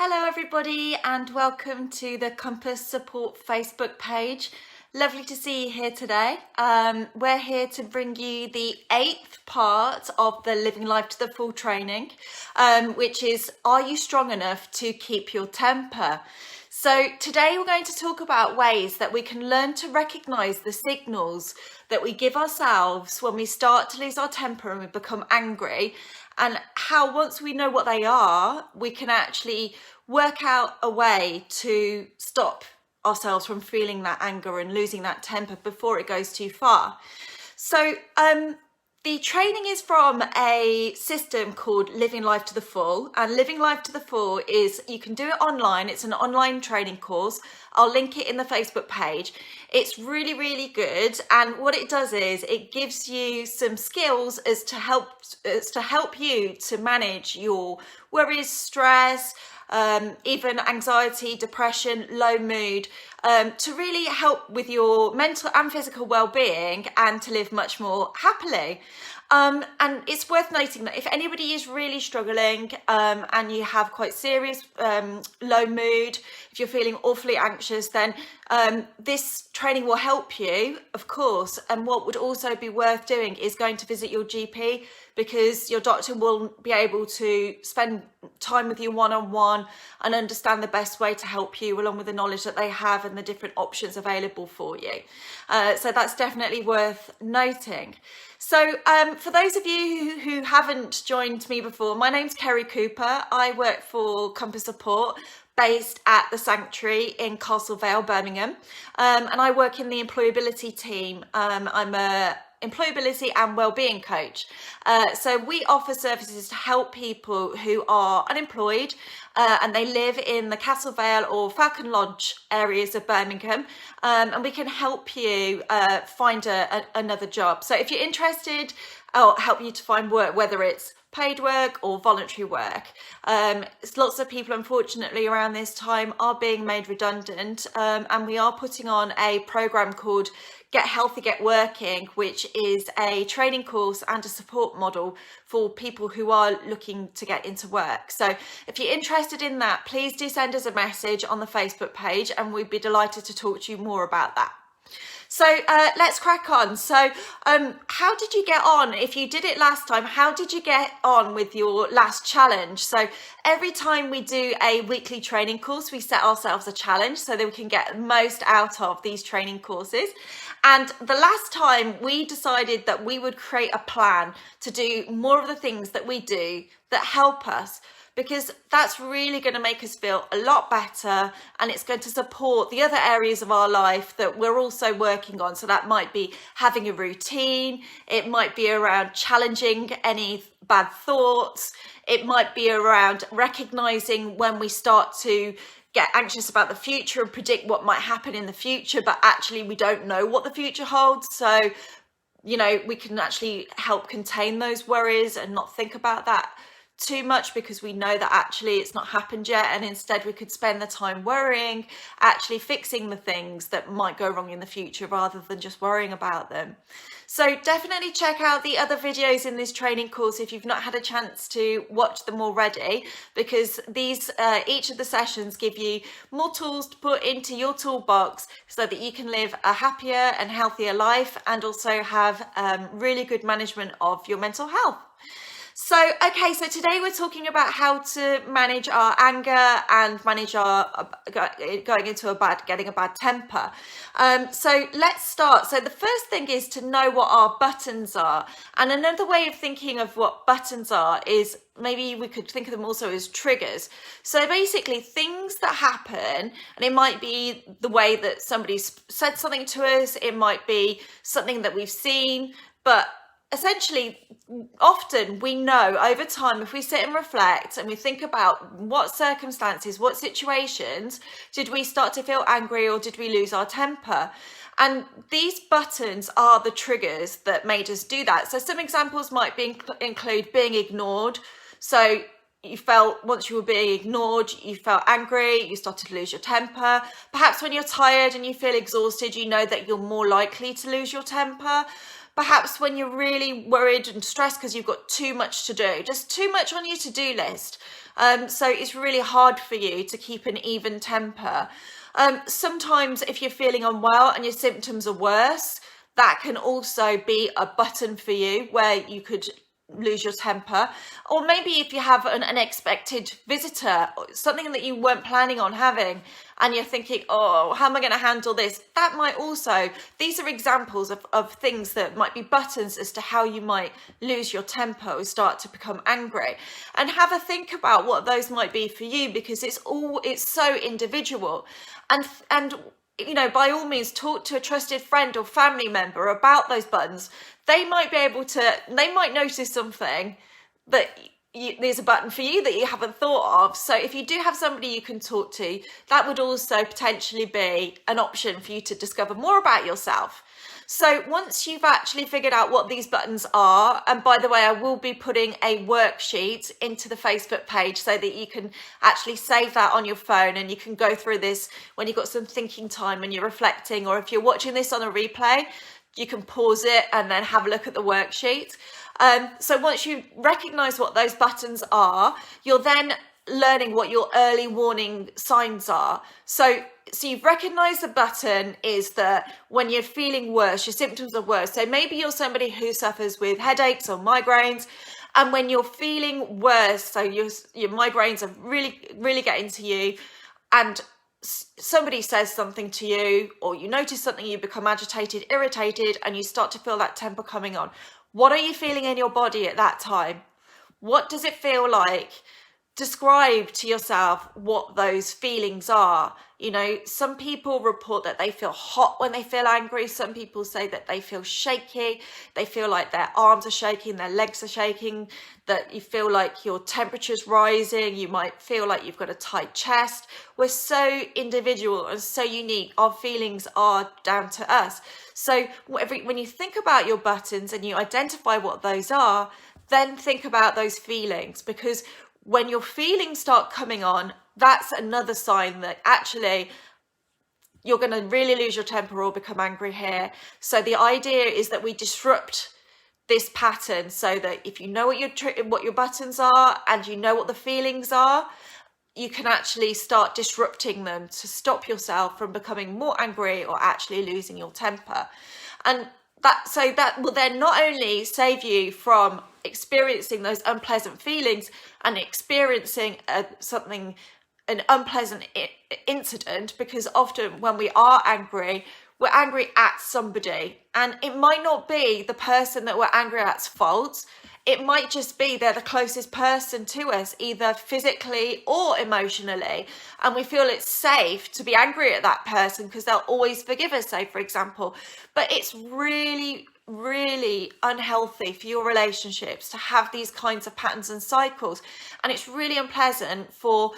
Hello everybody and welcome to the Compass Support Facebook page. Lovely to see you here today. We're here to bring you the 8th part of the Living Life to the Full training, which is, are you strong enough to keep your temper? So today we're going to talk about ways that we can learn to recognise the signals that we give ourselves when we start to lose our temper and we become angry, and how once we know what they are, we can actually work out a way to stop ourselves from feeling that anger and losing that temper before it goes too far. So the training is from a system called Living Life to the Full, and Living Life to the Full is, you can do it online. It's an online training course. I'll link it in the Facebook page. It's really, really good, and what it does is it gives you some skills as to help you to manage your worries, stress, even anxiety, depression, low mood, to really help with your mental and physical well-being and to live much more happily. And it's worth noting that if anybody is really struggling and you have quite serious low mood, if you're feeling awfully anxious, then this training will help you, of course. And what would also be worth doing is going to visit your GP, because your doctor will be able to spend time with you one-on-one and understand the best way to help you, along with the knowledge that they have and the different options available for you. So that's definitely worth noting. So for those of you who haven't joined me before, my name's Kerry Cooper. I work for Compass Support, based at the Sanctuary in Castle Vale, Birmingham, and I work in the employability team. I'm a employability and wellbeing coach. So we offer services to help people who are unemployed and they live in the Castle Vale or Falcon Lodge areas of Birmingham, and we can help you find another job. So if you're interested, I'll help you to find work, whether it's paid work or voluntary work. Lots of people, unfortunately, around this time are being made redundant, and we are putting on a program called Get Healthy, Get Working, which is a training course and a support model for people who are looking to get into work. So if you're interested in that, please do send us a message on the Facebook page and we'd be delighted to talk to you more about that. So let's crack on. So how did you get on? If you did it last time, how did you get on with your last challenge? So every time we do a weekly training course, we set ourselves a challenge so that we can get the most out of these training courses. And the last time we decided that we would create a plan to do more of the things that we do that help us, because that's really going to make us feel a lot better, and it's going to support the other areas of our life that we're also working on. So that might be having a routine, it might be around challenging any bad thoughts, it might be around recognizing when we start to get anxious about the future and predict what might happen in the future, but actually we don't know what the future holds. So, you know, we can actually help contain those worries and not think about that too much, because we know that actually it's not happened yet, and instead we could spend the time worrying, actually fixing the things that might go wrong in the future rather than just worrying about them. So definitely check out the other videos in this training course if you've not had a chance to watch them already, because these each of the sessions give you more tools to put into your toolbox so that you can live a happier and healthier life, and also have really good management of your mental health. So, okay, so today we're talking about how to manage our anger and manage our getting a bad temper. So let's start. So the first thing is to know what our buttons are. And another way of thinking of what buttons are is, maybe we could think of them also as triggers. So basically things that happen, and it might be the way that somebody's said something to us, it might be something that we've seen, but essentially, often we know over time, if we sit and reflect and we think about what circumstances, what situations did we start to feel angry, or did we lose our temper? And these buttons are the triggers that made us do that. So some examples might include being ignored. So you felt, once you were being ignored, you felt angry, you started to lose your temper. Perhaps when you're tired and you feel exhausted, you know that you're more likely to lose your temper. perhaps when you're really worried and stressed because you've got too much to do, just too much on your to-do list. So it's really hard for you to keep an even temper. Sometimes if you're feeling unwell and your symptoms are worse, that can also be a button for you where you could lose your temper. Or maybe if you have an unexpected visitor, something that you weren't planning on having, and you're thinking, oh, how am I going to handle this? That might also, these are examples of things that might be buttons as to how you might lose your temper or start to become angry. And have a think about what those might be for you, because it's so individual. And you know, by all means, talk to a trusted friend or family member about those buttons. They might notice something that there's a button for you that you haven't thought of. So if you do have somebody you can talk to, that would also potentially be an option for you to discover more about yourself. So once you've actually figured out what these buttons are, and by the way, I will be putting a worksheet into the Facebook page so that you can actually save that on your phone and you can go through this when you've got some thinking time and you're reflecting, or if you're watching this on a replay, you can pause it and then have a look at the worksheet. So once you recognize what those buttons are, you're then learning what your early warning signs are. So you've recognized the button is that when you're feeling worse, your symptoms are worse. So maybe you're somebody who suffers with headaches or migraines, and when you're feeling worse, so your migraines are really getting to you, and somebody says something to you, or you notice something, you become agitated, irritated, and you start to feel that temper coming on. What are you feeling in your body at that time? What does it feel like? Describe to yourself what those feelings are. You know, some people report that they feel hot when they feel angry. Some people say that they feel shaky. They feel like their arms are shaking, their legs are shaking, that you feel like your temperature's rising. You might feel like you've got a tight chest. We're so individual and so unique. Our feelings are down to us. So when you think about your buttons and you identify what those are, then think about those feelings, because when your feelings start coming on, that's another sign that actually you're going to really lose your temper or become angry here. So the idea is that we disrupt this pattern, so that if you know what your buttons are and you know what the feelings are, you can actually start disrupting them to stop yourself from becoming more angry or actually losing your temper. And that will then not only save you from experiencing those unpleasant feelings and experiencing an unpleasant incident, because often when we are angry, we're angry at somebody, and it might not be the person that we're angry at's fault. It might just be they're the closest person to us, either physically or emotionally, and we feel it's safe to be angry at that person because they'll always forgive us, say, for example. But it's really unhealthy for your relationships to have these kinds of patterns and cycles, and it's really unpleasant for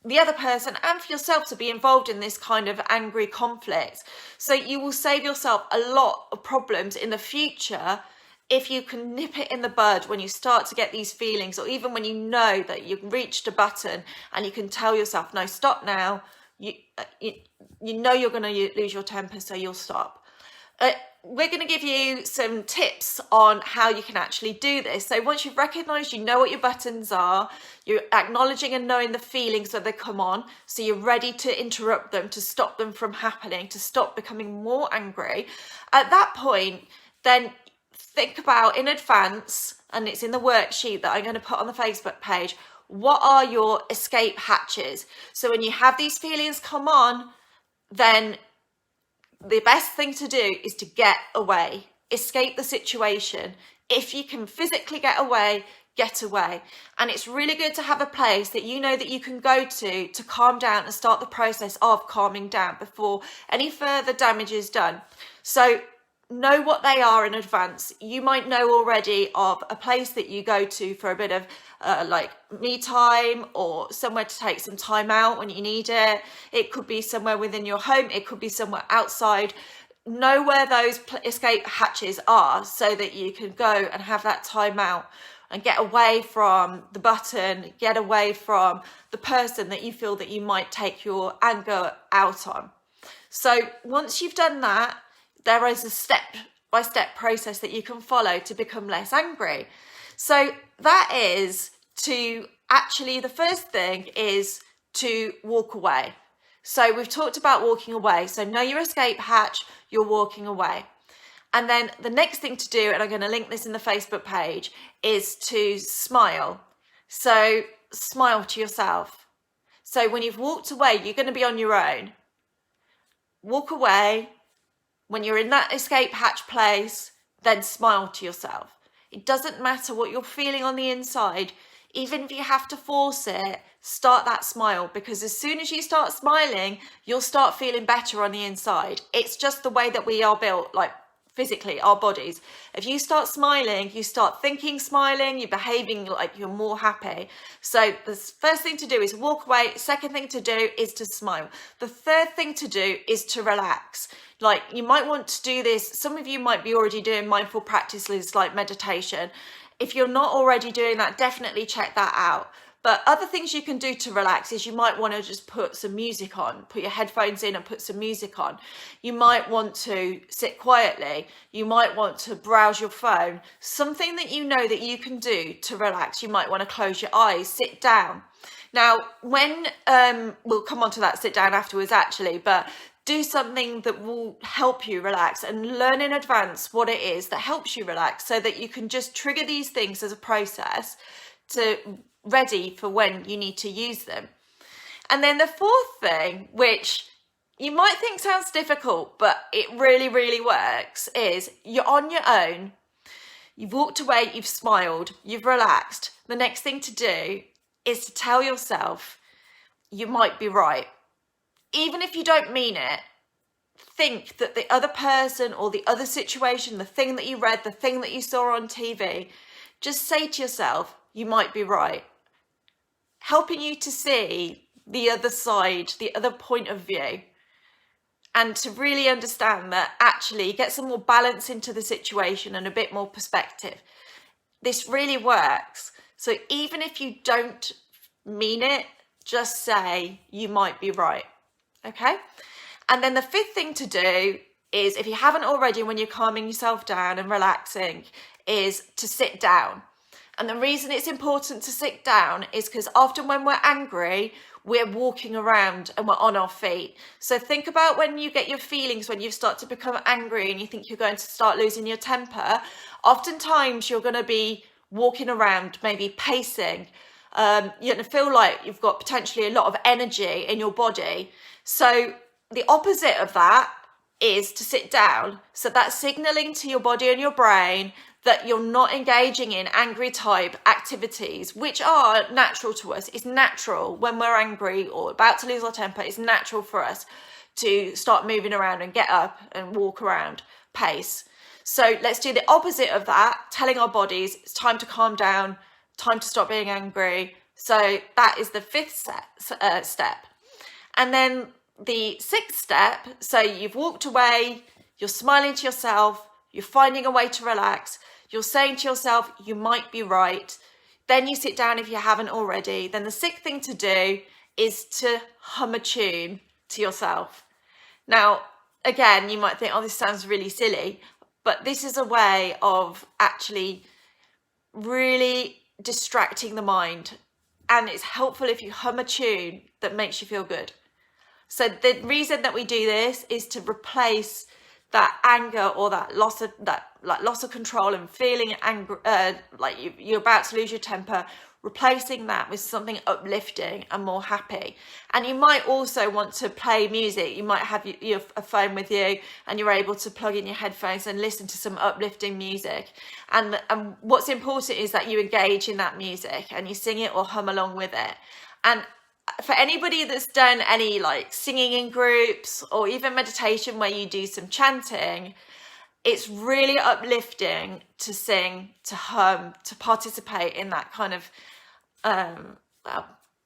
the other person and for yourself to be involved in this kind of angry conflict. So you will save yourself a lot of problems in the future if you can nip it in the bud when you start to get these feelings, or even when you know that you've reached a button and you can tell yourself, no, stop now. You know you're going to lose your temper, so you'll stop. We're going to give you some tips on how you can actually do this. So once you've recognized, you know what your buttons are, you're acknowledging and knowing the feelings that they come on, so you're ready to interrupt them, to stop them from happening, to stop becoming more angry. At that point, then think about in advance, and it's in the worksheet that I'm going to put on the Facebook page, what are your escape hatches? So when you have these feelings come on, then the best thing to do is to get away, escape the situation. If you can physically get away, get away. And it's really good to have a place that you know that you can go to calm down and start the process of calming down before any further damage is done. So know what they are in advance. You might know already of a place that you go to for a bit of like me time, or somewhere to take some time out when you need it. It could be somewhere within your home, it could be somewhere outside. Know where those escape hatches are so that you can go and have that time out and get away from the button, get away from the person that you feel that you might take your anger out on. So once you've done that, there is a step step-by-step process that you can follow to become less angry. So that is to actually, the first thing is to walk away. So we've talked about walking away. So know your escape hatch, you're walking away. And then the next thing to do, and I'm going to link this in the Facebook page, is to smile. So smile to yourself. So when you've walked away, you're going to be on your own. Walk away. When you're in that escape hatch place, then smile to yourself. It doesn't matter what you're feeling on the inside. Even if you have to force it, start that smile, because as soon as you start smiling, you'll start feeling better on the inside. It's just the way that we are built, like physically, our bodies. If you start smiling, you start thinking smiling, you're behaving like you're more happy. So the first thing to do is walk away. Second thing to do is to smile. The third thing to do is to relax. Like, you might want to do this. Some of you might be already doing mindful practices like meditation. If you're not already doing that, definitely check that out. But other things you can do to relax is you might want to just put some music on, put your headphones in and put some music on. You might want to sit quietly. You might want to browse your phone. Something that you know that you can do to relax. You might want to close your eyes, sit down. Now, when, we'll come on to that sit down afterwards actually, but do something that will help you relax and learn in advance what it is that helps you relax, so that you can just trigger these things as a process to ready for when you need to use them. And then the fourth thing, which you might think sounds difficult, but it really, really works, is you're on your own. You've walked away, you've smiled, you've relaxed. The next thing to do is to tell yourself you might be right. Even if you don't mean it, think that the other person or the other situation, the thing that you read, the thing that you saw on TV, just say to yourself, you might be right. Helping you to see the other side, the other point of view, and to really understand that actually get some more balance into the situation and a bit more perspective. This really works. So even if you don't mean it, just say you might be right. Okay? And then the fifth thing to do is, if you haven't already, when you're calming yourself down and relaxing, is to sit down. And the reason it's important to sit down is because often when we're angry, we're walking around and we're on our feet. So think about when you get your feelings, when you start to become angry and you think you're going to start losing your temper. Oftentimes you're going to be walking around, maybe pacing. You're going to feel like you've got potentially a lot of energy in your body. So the opposite of that is to sit down. So that's signaling to your body and your brain that you're not engaging in angry type activities, which are natural to us. It's natural when we're angry or about to lose our temper. It's natural for us to start moving around and get up and walk around, pace. So let's do the opposite of that, telling our bodies it's time to calm down, time to stop being angry. So that is the fifth step. And then the sixth step, so you've walked away, you're smiling to yourself, you're finding a way to relax, you're saying to yourself, you might be right. Then you sit down if you haven't already. Then the sixth thing to do is to hum a tune to yourself. Now, again, you might think, oh, this sounds really silly, but this is a way of actually really distracting the mind. And it's helpful if you hum a tune that makes you feel good. So the reason that we do this is to replace that anger or that loss of control and feeling angry, like you're about to lose your temper, replacing that with something uplifting and more happy. And you might also want to play music. You might have a phone with you and you're able to plug in your headphones and listen to some uplifting music. And what's important is that you engage in that music and you sing it or hum along with it. And for anybody that's done any like singing in groups or even meditation where you do some chanting, it's really uplifting to sing, to hum, to participate in that kind of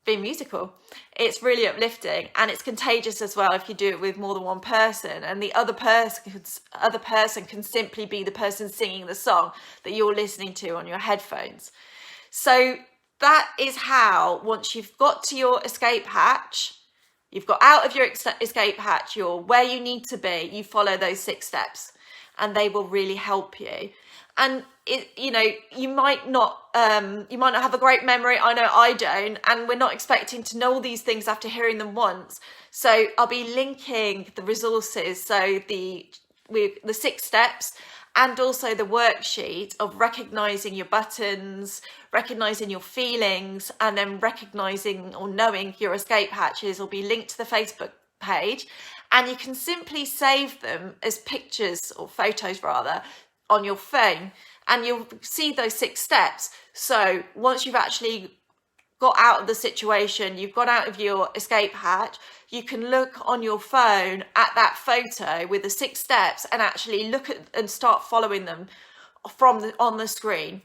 being musical. It's really uplifting, and it's contagious as well if you do it with more than one person, and the other person can simply be the person singing the song that you're listening to on your headphones. So that is how, once you've got to your escape hatch, you've got out of your escape hatch, you're where you need to be, you follow those 6 steps. and they will really help you. And you might not have a great memory. I know I don't, and we're not expecting to know all these things after hearing them once. So I'll be linking the resources, so the 6 steps, and also the worksheet of recognizing your buttons, recognizing your feelings, and then recognizing or knowing your escape hatches will be linked to the Facebook page. And you can simply save them as pictures, or photos rather, on your phone, and you'll see those 6 steps. So once you've actually got out of the situation, you've got out of your escape hatch, you can look on your phone at that photo with the 6 steps and actually look at and start following them on the screen.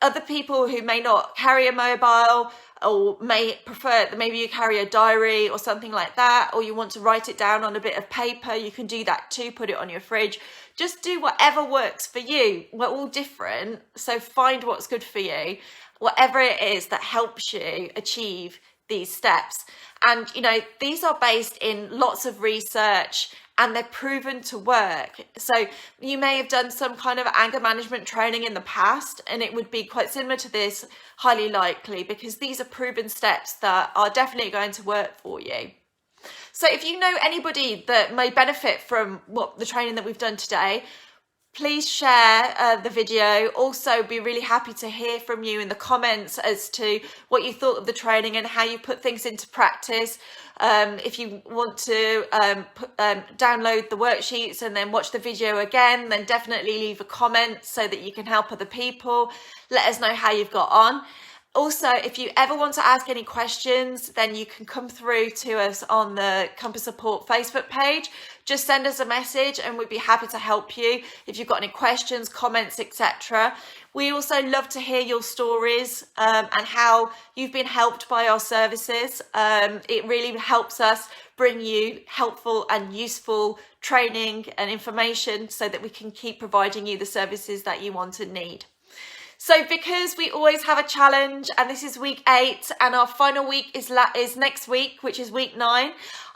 Other people who may not carry a mobile, or may prefer, maybe you carry a diary or something like that, or you want to write it down on a bit of paper, you can do that too, put it on your fridge. Just do whatever works for you. We're all different, so find what's good for you, whatever it is that helps you achieve these steps. And these are based in lots of research, and they're proven to work. So you may have done some kind of anger management training in the past, and it would be quite similar to this, highly likely, because these are proven steps that are definitely going to work for you. So if you know anybody that may benefit from the training that we've done today, please share the video. Also, be really happy to hear from you in the comments as to what you thought of the training and how you put things into practice. If you want to download the worksheets and then watch the video again, then definitely leave a comment so that you can help other people. Let us know how you've got on. Also, if you ever want to ask any questions, then you can come through to us on the Compass Support Facebook page. Just send us a message and we'd be happy to help you if you've got any questions, comments, etc. We also love to hear your stories and how you've been helped by our services. It really helps us bring you helpful and useful training and information so that we can keep providing you the services that you want and need. So because we always have a challenge, and this is week 8 and our final week is next week, which is week 9,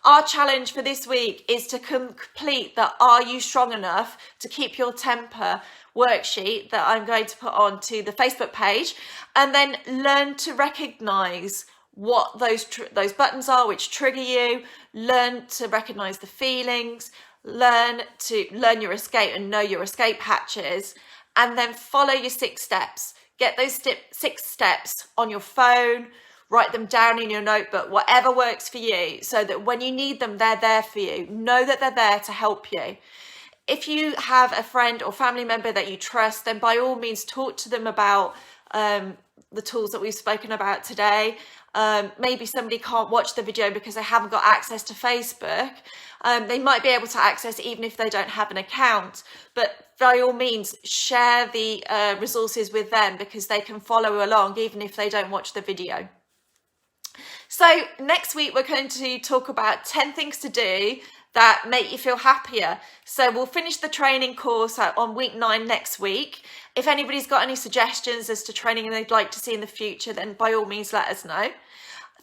our challenge for this week is to complete the Are You Strong Enough to Keep Your Temper worksheet that I'm going to put onto the Facebook page, and then learn to recognise what those buttons are which trigger you, learn to recognise the feelings, learn your escape and know your escape hatches, and then follow your 6 steps. Get those 6 steps on your phone, write them down in your notebook, whatever works for you, so that when you need them, they're there for you. Know that they're there to help you. If you have a friend or family member that you trust, then by all means talk to them about the tools that we've spoken about today. Maybe somebody can't watch the video because they haven't got access to Facebook. They might be able to access it even if they don't have an account, but by all means share the resources with them because they can follow along even if they don't watch the video. So next week we're going to talk about 10 things to do that make you feel happier. So we'll finish the training course on week 9 next week. If anybody's got any suggestions as to training they'd like to see in the future, then by all means let us know.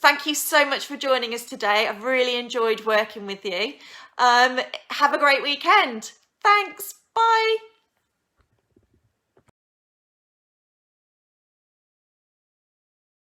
Thank you so much for joining us today. I've really enjoyed working with you. Have a great weekend. Thanks. Bye.